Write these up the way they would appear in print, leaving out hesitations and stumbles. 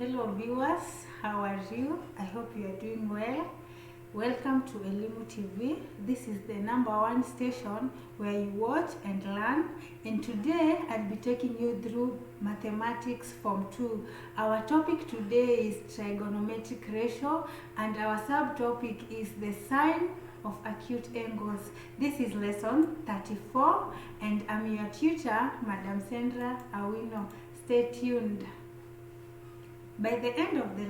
Hello viewers, how are you? I hope you are doing well. Welcome to Elimu TV. This is the #1 station where you watch and learn. And today I'll be taking you through Mathematics Form 2. Our topic today is trigonometric ratio and our subtopic is the sine of acute angles. This is lesson 34 and I'm your tutor, Madam Sandra Awino. Stay tuned. By the end of the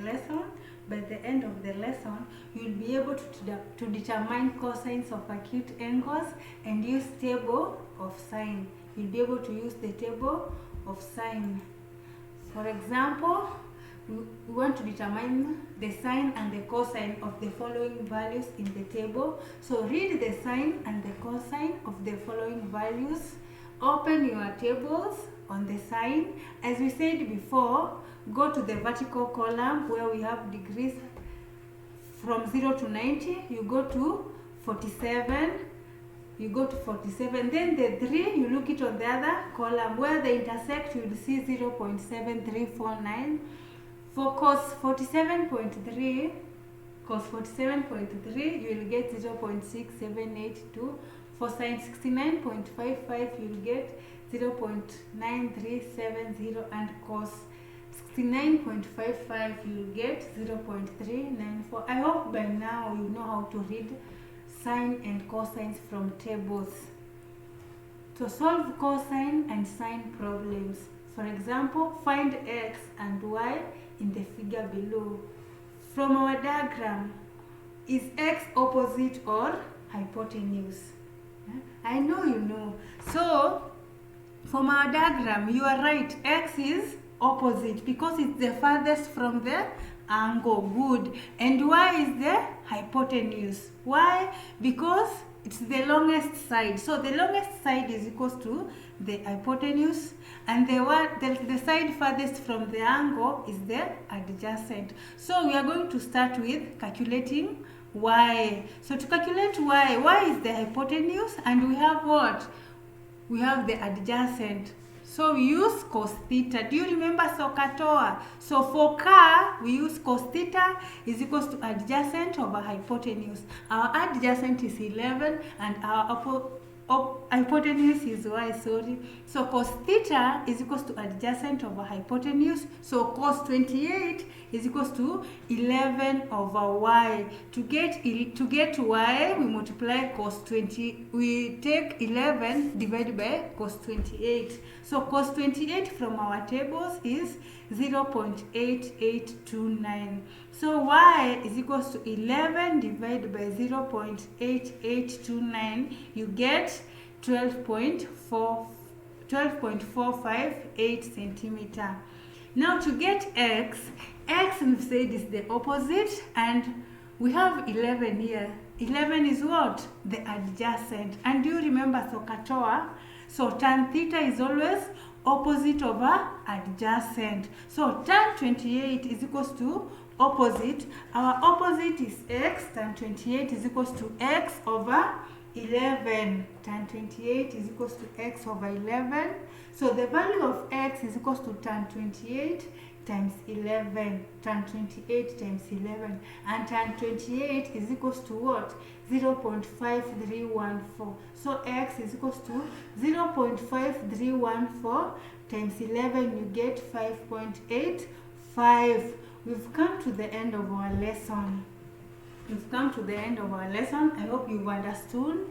lesson, you'll be able to determine cosines of acute angles and use table of sine. You'll be able to use the table of sine. For example, we want to determine the sine and the cosine of the following values in the table. So read the sine and the cosine of the following values. Open your tables on the sine. As we said before, go to the vertical column where we have degrees from 0 to 90. You go to 47. Then the 3, you look it on the other column. Where they intersect, you will see 0.7349. For cos 47.3, you will get 0.6782. For sine 69.55, you will get 0.9370, and cos 69.55 you will get 0.394. I hope by now you know how to read sine and cosines from tables. To solve cosine and sine problems, for example, find x and y in the figure below. From our diagram, is x opposite or hypotenuse? I know you know. So from our diagram, you are right, x is opposite because it's the farthest from the angle. Good. And y is the hypotenuse. Why? Because it's the longest side. So the longest side is equals to the hypotenuse, and the side farthest from the angle is the adjacent. So we are going to start with calculating y. So to calculate y is the hypotenuse, and we have what? We have the adjacent. So we use cos theta. Do you remember SOHCAHTOA? So for car, we use cos theta is equals to adjacent over hypotenuse. Our adjacent is 11 and our hypotenuse is y, So cos theta is equals to adjacent over hypotenuse. So cos 28 is equals to 11 over y. To get y, we multiply cos 20. We take 11 divided by cos 28. So cos 28 from our tables is 0.8829. So y is equals to 11 divided by 0.8829. You get 12.458 centimeter. Now to get x we've said is the opposite, and we have 11 here. 11 is what? The adjacent. And do you remember SOHCAHTOA? So tan theta is always opposite over adjacent. So tan 28 is equals to opposite. Our opposite is x. Tan 28 is equals to x over 11. Tan 28 is equals to x over 11. So the value of x is equals to tan 28 times 11. Tan 28 times 11. And tan 28 is equals to what? 0.5314. So x is equals to 0.5314 times 11. You get 5.85. We've come to the end of our lesson. I hope you've understood.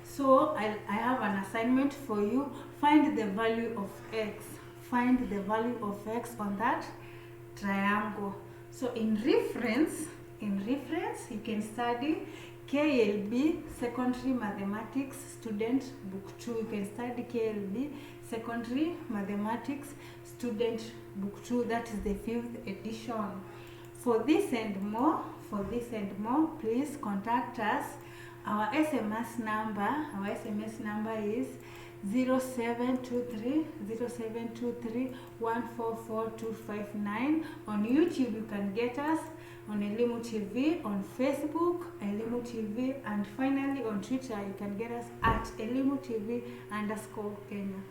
So I have an assignment for you. Find the value of x. Find the value of x on that triangle. So in reference, you can study KLB Secondary Mathematics Student Book 2. You can study KLB Secondary Mathematics Student Book 2. That is the 5th edition. For this and more, please contact us. Our SMS number is 0723 144259. On YouTube, you can get us on Elimu TV, on Facebook, Elimu TV, and finally on Twitter, you can get us at Elimu TV _Kenya.